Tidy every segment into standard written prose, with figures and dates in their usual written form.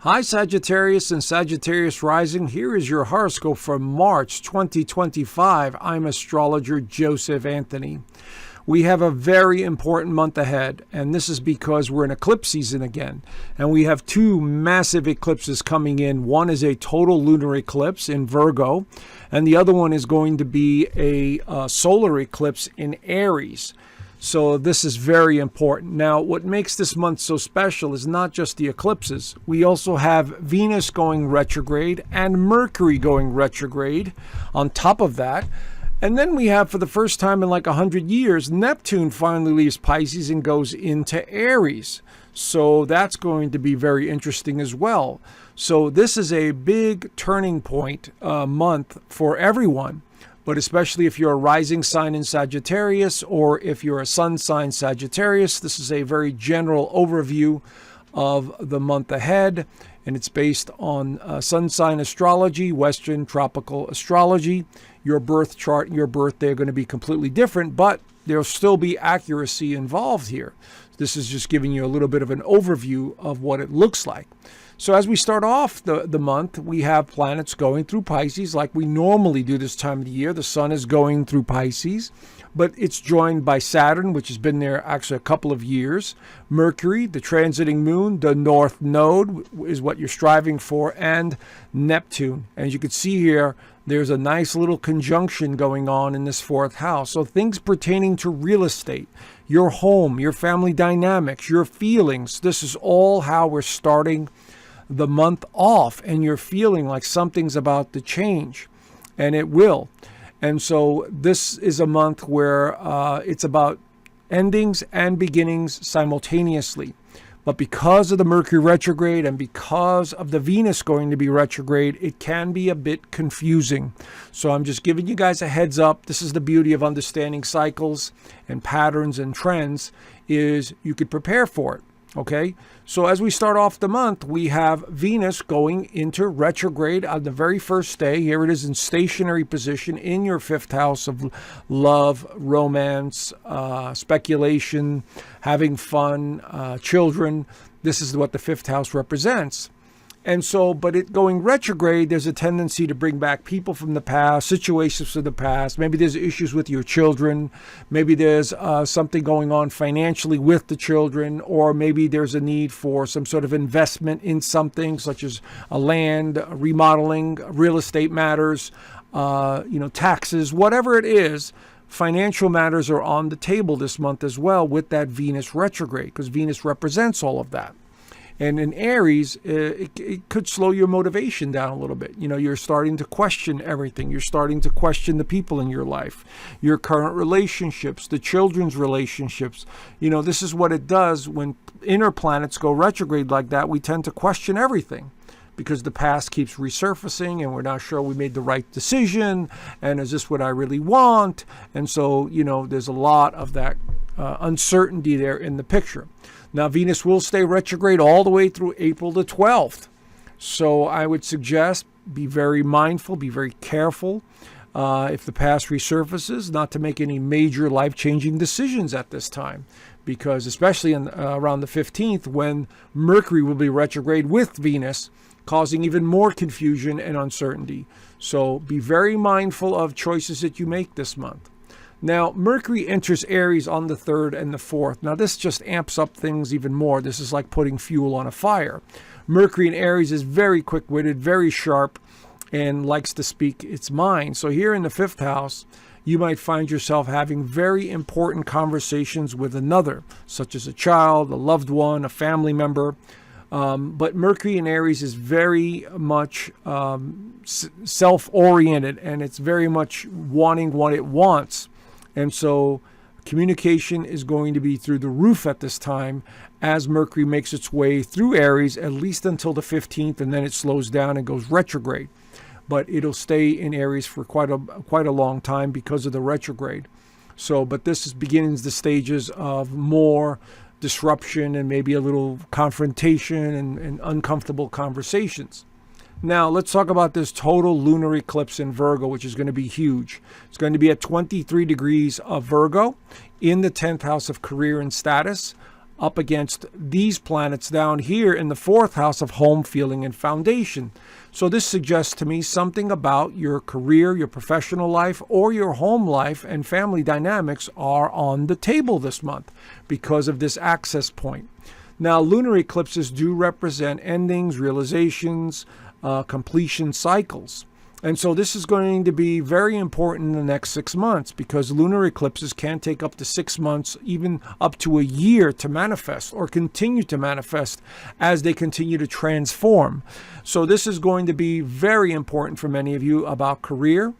Hi Sagittarius and Sagittarius Rising. Here is your horoscope for March 2025. I'm astrologer Joseph Anthony. We have a very important month ahead, and this is because we're in eclipse season again. And we have two massive eclipses coming in. One is a total lunar eclipse in Virgo, and the other one is going to be a solar eclipse in Aries. So this is very important. Now, what makes this month so special is not just the eclipses. We also have Venus going retrograde and Mercury going retrograde on top of that. And then we have, for the first time in like 100 years, Neptune finally leaves Pisces and goes into Aries. So that's going to be very interesting as well. So this is a big turning point month for everyone. But especially if you're a rising sign in Sagittarius or if you're a sun sign Sagittarius, this is a very general overview of the month ahead. And it's based on sun sign astrology, Western tropical astrology. Your birth chart and your birthday are going to be completely different, but there'll still be accuracy involved here. This is just giving you a little bit of an overview of what it looks like. So as we start off the month, we have planets going through Pisces like we normally do this time of the year. The sun is going through Pisces, but it's joined by Saturn, which has been there actually a couple of years. Mercury, the transiting moon, the north node is what you're striving for, and Neptune. As you can see here, there's a nice little conjunction going on in this fourth house. So things pertaining to real estate, your home, your family dynamics, your feelings, this is all how we're starting the month off, and you're feeling like something's about to change, and it will. And so this is a month where it's about endings and beginnings simultaneously. But because of the Mercury retrograde and because of the Venus going to be retrograde, it can be a bit confusing. So I'm just giving you guys a heads up. This is the beauty of understanding cycles and patterns and trends, is you could prepare for it. Okay, so as we start off the month, we have Venus going into retrograde on the very first day. Here it is in stationary position in your fifth house of love, romance, speculation, having fun, children. This is what the fifth house represents. And so, but it going retrograde, there's a tendency to bring back people from the past, situations from the past. Maybe there's issues with your children. Maybe there's something going on financially with the children, or maybe there's a need for some sort of investment in something such as a land, remodeling, real estate matters, taxes, whatever it is. Financial matters are on the table this month as well with that Venus retrograde, because Venus represents all of that. And in Aries, it could slow your motivation down a little bit. You're starting to question everything. You're starting to question the people in your life, your current relationships, the children's relationships. This is what it does when inner planets go retrograde like that. We tend to question everything because the past keeps resurfacing and we're not sure we made the right decision. And is this what I really want? And so, there's a lot of that uncertainty there in the picture. Now, Venus will stay retrograde all the way through April the 12th. So I would suggest be very mindful, be very careful if the past resurfaces, not to make any major life-changing decisions at this time. Because especially around the 15th, when Mercury will be retrograde with Venus, causing even more confusion and uncertainty. So be very mindful of choices that you make this month. Now, Mercury enters Aries on the 3rd and the 4th. Now, this just amps up things even more. This is like putting fuel on a fire. Mercury in Aries is very quick-witted, very sharp, and likes to speak its mind. So here in the 5th house, you might find yourself having very important conversations with another, such as a child, a loved one, a family member. But Mercury in Aries is very much self-oriented, and it's very much wanting what it wants. And so communication is going to be through the roof at this time as Mercury makes its way through Aries, at least until the 15th, and then it slows down and goes retrograde. But it'll stay in Aries for quite a long time because of the retrograde. So, but this begins the stages of more disruption and maybe a little confrontation and uncomfortable conversations. Now, let's talk about this total lunar eclipse in Virgo, which is going to be huge. It's going to be at 23 degrees of Virgo in the 10th house of career and status. up against these planets down here in the 4th house of home, feeling, and foundation. So this suggests to me something about your career, your professional life, or your home life and family dynamics are on the table this month because of this access point. Now, lunar eclipses do represent endings, realizations, completion cycles. And so this is going to be very important in the next 6 months because lunar eclipses can take up to 6 months, even up to a year to manifest or continue to manifest as they continue to transform. So this is going to be very important for many of you about career,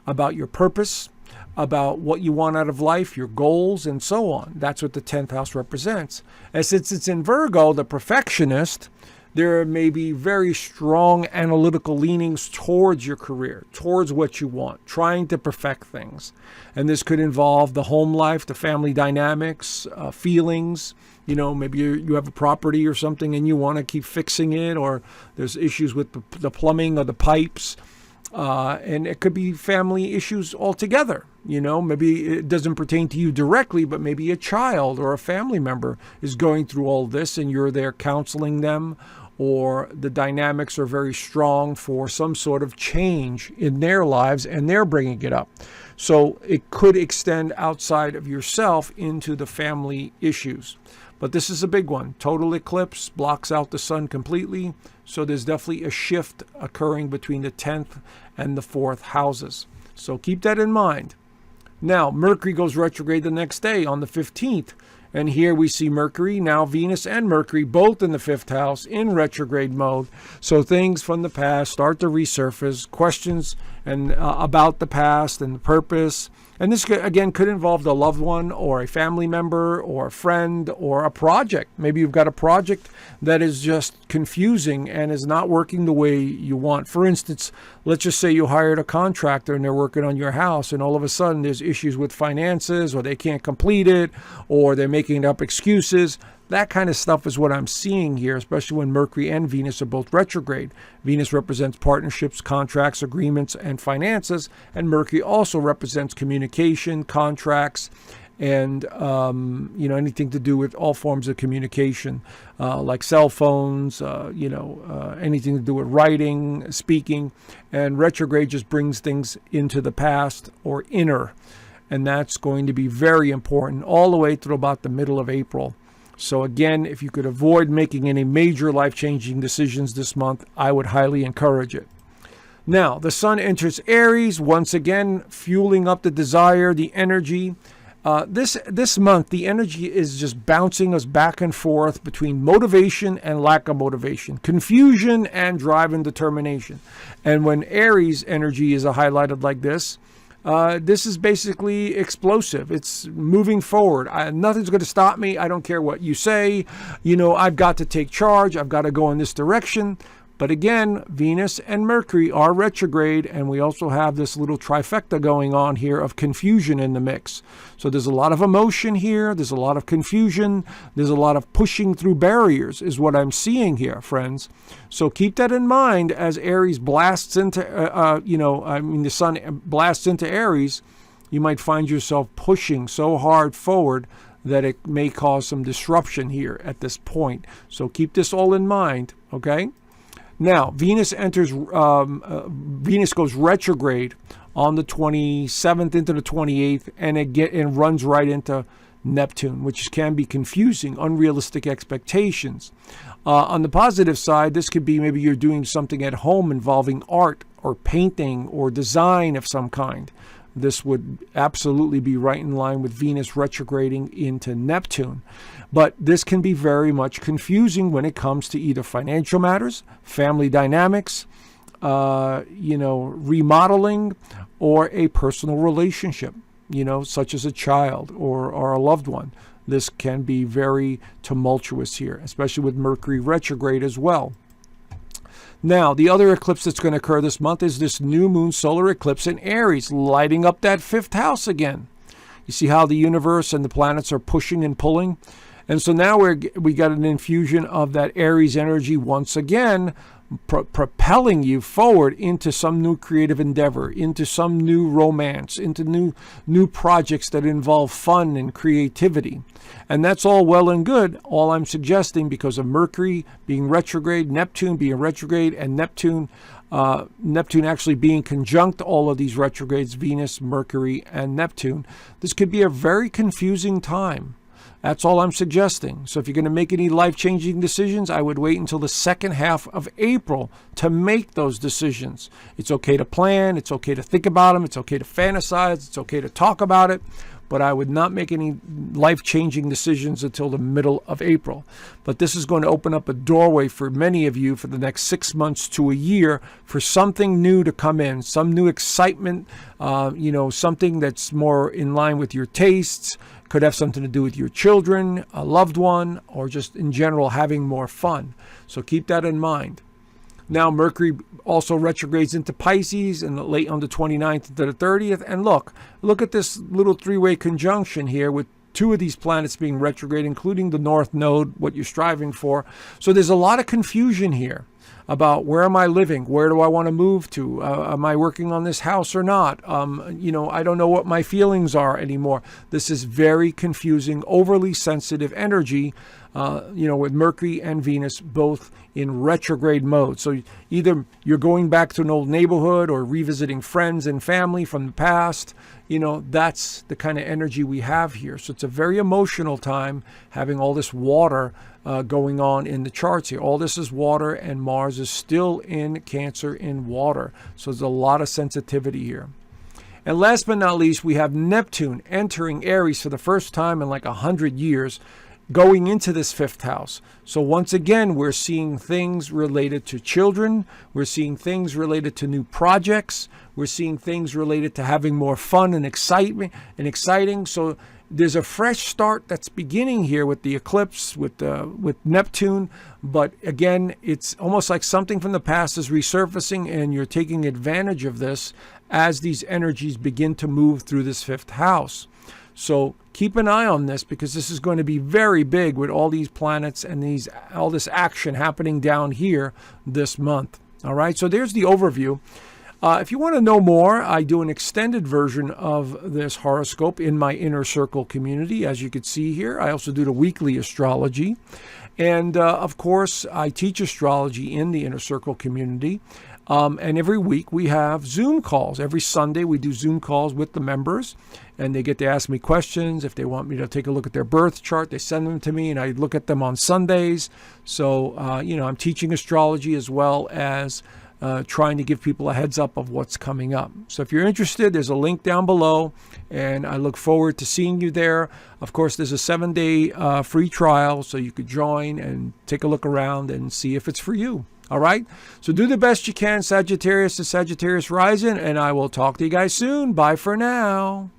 about your purpose, about what you want out of life, your goals, and so on. That's what the 10th house represents. And since it's in Virgo, the perfectionist, there may be very strong analytical leanings towards your career, towards what you want, trying to perfect things. And this could involve the home life, the family dynamics, feelings. You know, maybe you have a property or something and you want to keep fixing it, or there's issues with the plumbing or the pipes. And it could be family issues altogether. You know, maybe it doesn't pertain to you directly, but maybe a child or a family member is going through all this and you're there counseling them, or the dynamics are very strong for some sort of change in their lives and they're bringing it up. So it could extend outside of yourself into the family issues. But this is a big one. Total eclipse blocks out the sun completely. So there's definitely a shift occurring between the 10th and the 4th houses. So keep that in mind. Now, Mercury goes retrograde the next day on the 15th. And here we see Mercury, now Venus and Mercury, both in the 5th house in retrograde mode. So things from the past start to resurface, questions and about the past and the purpose. And this, again, could involve a loved one or a family member or a friend or a project. Maybe you've got a project that is just confusing and is not working the way you want. For instance, let's just say you hired a contractor and they're working on your house, and all of a sudden there's issues with finances, or they can't complete it, or they're making up excuses. That kind of stuff is what I'm seeing here, especially when Mercury and Venus are both retrograde. Venus represents partnerships, contracts, agreements, and finances, and Mercury also represents communication, contracts, and anything to do with all forms of communication, like cell phones, anything to do with writing, speaking. And retrograde just brings things into the past or inner, and that's going to be very important all the way through about the middle of April. So again, if you could avoid making any major life-changing decisions this month, I would highly encourage it. Now, the sun enters Aries, once again, fueling up the desire, the energy. This month, the energy is just bouncing us back and forth between motivation and lack of motivation, confusion and drive and determination. And when Aries energy is highlighted like this is basically explosive. It's moving forward. Nothing's going to stop me. I don't care what you say. I've got to take charge. I've got to go in this direction. But again, Venus and Mercury are retrograde, and we also have this little trifecta going on here of confusion in the mix. So there's a lot of emotion here. There's a lot of confusion. There's a lot of pushing through barriers is what I'm seeing here, friends. So keep that in mind as Aries blasts into, the sun blasts into Aries. You might find yourself pushing so hard forward that it may cause some disruption here at this point. So keep this all in mind, okay? Now, Venus goes retrograde on the 27th into the 28th, and it runs right into Neptune, which can be confusing, unrealistic expectations. On the positive side, this could be maybe you're doing something at home involving art or painting or design of some kind. This would absolutely be right in line with Venus retrograding into Neptune. But this can be very much confusing when it comes to either financial matters, family dynamics, remodeling, or a personal relationship, such as a child or a loved one. This can be very tumultuous here, especially with Mercury retrograde as well. Now, the other eclipse that's going to occur this month is this new moon solar eclipse in Aries, lighting up that 5th house again. You see how the universe and the planets are pushing and pulling? And so now we got an infusion of that Aries energy once again, propelling you forward into some new creative endeavor, into some new romance, into new projects that involve fun and creativity. And that's all well and good. All I'm suggesting, because of Mercury being retrograde, Neptune being retrograde, and Neptune actually being conjunct all of these retrogrades, Venus, Mercury, and Neptune, this could be a very confusing time. That's all I'm suggesting. So if you're going to make any life-changing decisions, I would wait until the second half of April to make those decisions. It's okay to plan. It's okay to think about them. It's okay to fantasize. It's okay to talk about it. But I would not make any life-changing decisions until the middle of April. But this is going to open up a doorway for many of you for the next 6 months to a year for something new to come in, some new excitement, something that's more in line with your tastes. Could have something to do with your children, a loved one, or just in general having more fun. So keep that in mind. Now, Mercury also retrogrades into Pisces and late on the 29th to the 30th. And look at this little three-way conjunction here with two of these planets being retrograde, including the North Node, what you're striving for. So there's a lot of confusion here about where am I living? Where do I want to move to? Am I working on this house or not? I don't know what my feelings are anymore. This is very confusing, overly sensitive energy, with Mercury and Venus both in retrograde mode. So either you're going back to an old neighborhood or revisiting friends and family from the past. That's the kind of energy we have here. So it's a very emotional time having all this water going on in the charts here. All this is water, and Mars is still in Cancer in water. So there's a lot of sensitivity here. And last but not least, we have Neptune entering Aries for the first time in like 100 years, going into this fifth house. So once again, we're seeing things related to children. We're seeing things related to new projects. We're seeing things related to having more fun and excitement and exciting. So there's a fresh start that's beginning here with the eclipse, with Neptune. But again, it's almost like something from the past is resurfacing, and you're taking advantage of this as these energies begin to move through this fifth house. So keep an eye on this, because this is going to be very big with all these planets and all this action happening down here this month. All right, so there's the overview. If you want to know more, I do an extended version of this horoscope in my Inner Circle community, as you can see here. I also do the weekly astrology. And of course, I teach astrology in the Inner Circle community. And every week we have Zoom calls. Every Sunday we do Zoom calls with the members, and they get to ask me questions. If they want me to take a look at their birth chart, they send them to me, and I look at them on Sundays. So, I'm teaching astrology as well as trying to give people a heads up of what's coming up. So if you're interested, there's a link down below, and I look forward to seeing you there. Of course, there's a 7-day free trial, so you could join and take a look around and see if it's for you. All right? So do the best you can, Sagittarius to Sagittarius rising, and I will talk to you guys soon. Bye for now.